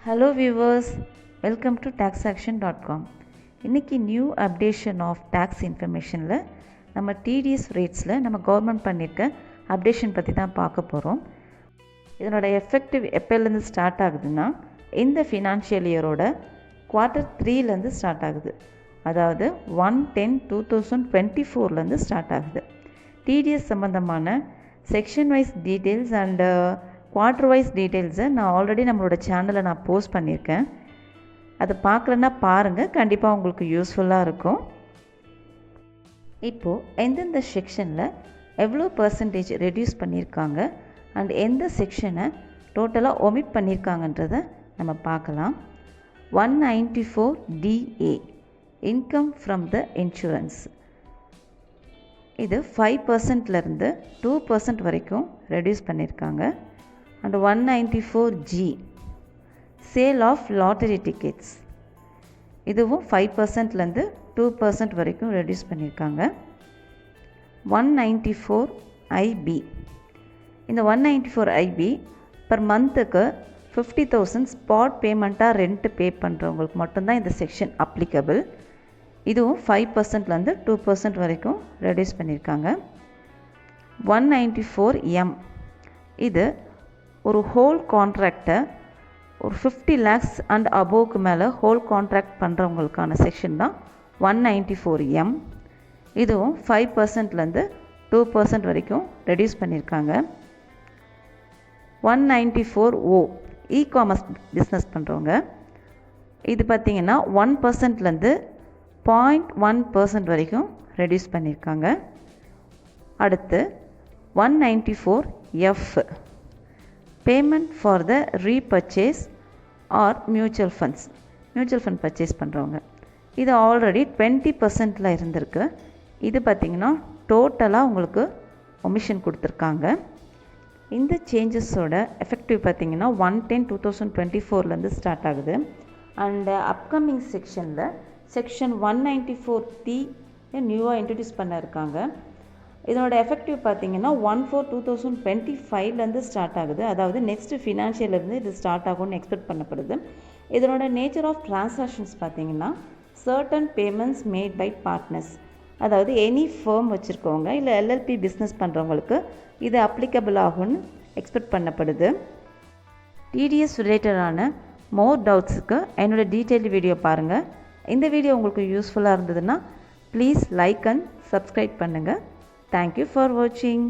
Hello viewers, welcome to taxaction.com. இன்னைக்கு new updation of tax இன்ஃபர்மேஷனில் நம்ம TDS ரேட்ஸில் நம்ம government பண்ணியிருக்க அப்டேஷன் பற்றி தான் பார்க்க போகிறோம். இதனோட எஃபெக்டிவ் எப்போலேருந்து ஸ்டார்ட் ஆகுதுன்னா இந்த ஃபினான்ஷியல் இயரோட குவார்ட்டர் 3லேருந்து ஸ்டார்ட் ஆகுது. அதாவது 1/10/2024 ஸ்டார்ட் ஆகுது. டிடிஎஸ் சம்மந்தமான section wise details and quarter wise டீட்டெயில்ஸை நான் ஆல்ரெடி நம்மளோட சேனலில் நான் போஸ்ட் பண்ணியிருக்கேன். அதை பார்க்கலன்னா பாருங்கள், கண்டிப்பாக உங்களுக்கு யூஸ்ஃபுல்லாக இருக்கும். இப்போது எந்தெந்த செக்ஷனில் எவ்வளோ பர்சன்டேஜ் ரெடியூஸ் பண்ணியிருக்காங்க அண்ட் எந்த செக்ஷனை டோட்டலாக ஒமிட் பண்ணியிருக்காங்கன்றதை நம்ம பார்க்கலாம். 194 DA income from the insurance, இது 5%லேருந்து 2% வரைக்கும் ரெடியூஸ் பண்ணியிருக்காங்க. And 194 G sale of lottery tickets, இதுவும் 5%லேருந்து 2% வரைக்கும் ரெடியூஸ் பண்ணியிருக்காங்க. 194 IB, இந்த 194 IB பர் மந்த்துக்கு 50,000 ஸ்பாட் பேமெண்ட்டாக ரெண்ட்டு பே பண்ணுறவங்களுக்கு மட்டும்தான் இந்த செக்ஷன் அப்ளிகபிள். இதுவும் 5%லேருந்து 2% வரைக்கும் ரெடியூஸ் பண்ணியிருக்காங்க. 194 M, இது ஒரு ஹோல் கான்ட்ராக்டை ஒரு 50 lakhs அண்ட் அபோவுக்கு மேலே ஹோல் கான்ட்ராக்ட் பண்ணுறவங்களுக்கான செக்ஷன் தான் 194 M. இதுவும் 5%லேருந்து 2% வரைக்கும் ரெடியூஸ் பண்ணியிருக்காங்க. 194 O இ-காமர்ஸ் பிஸ்னஸ் பண்ணுறவங்க, இது பார்த்திங்கன்னா 1%லேருந்து 0.1% வரைக்கும் ரெடியூஸ் பண்ணியிருக்காங்க. அடுத்து 194 F payment for the repurchase or mutual fund purchase பண்ணுறவங்க, இது ஆல்ரெடி 20%ல் இருந்திருக்கு. இது பார்த்திங்கன்னா டோட்டலாக உங்களுக்கு ஒமிஷன் கொடுத்துருக்காங்க. இந்த சேஞ்சஸோட எஃபெக்டிவ் பார்த்திங்கன்னா 1/10/2024 ஸ்டார்ட் ஆகுது. அண்டு அப்கமிங் செக்ஷனில் செக்ஷன் 194 T நியூவாக இன்ட்ரடியூஸ் பண்ண இருக்காங்க. இதனோட எஃபெக்டிவ் பார்த்திங்கன்னா 1/4/2025 ஸ்டார்ட் ஆகுது. அதாவது நெக்ஸ்ட் ஃபினான்ஷியலேருந்து இது ஸ்டார்ட் ஆகும்னு எக்ஸ்பெக்ட் பண்ணப்படுது. இதனோட நேச்சர் ஆஃப் டிரான்சாக்ஷன்ஸ் பார்த்திங்கன்னா certain payments made by partners, அதாவது எனி ஃபேர்ம் வச்சுருக்கவங்க இல்லை LLP பிஸ்னஸ் பண்ணுறவங்களுக்கு இது அப்ளிகபிள் ஆகும்னு எக்ஸ்பெக்ட் பண்ணப்படுது. டிடிஎஸ் ரிலேட்டடான மோர் டவுட்ஸுக்கு என்னோட டீட்டெயில் வீடியோ பாருங்கள். இந்த வீடியோ உங்களுக்கு யூஸ்ஃபுல்லாக இருந்ததுன்னா ப்ளீஸ் லைக் அண்ட் சப்ஸ்கிரைப் பண்ணுங்கள். Thank you for watching.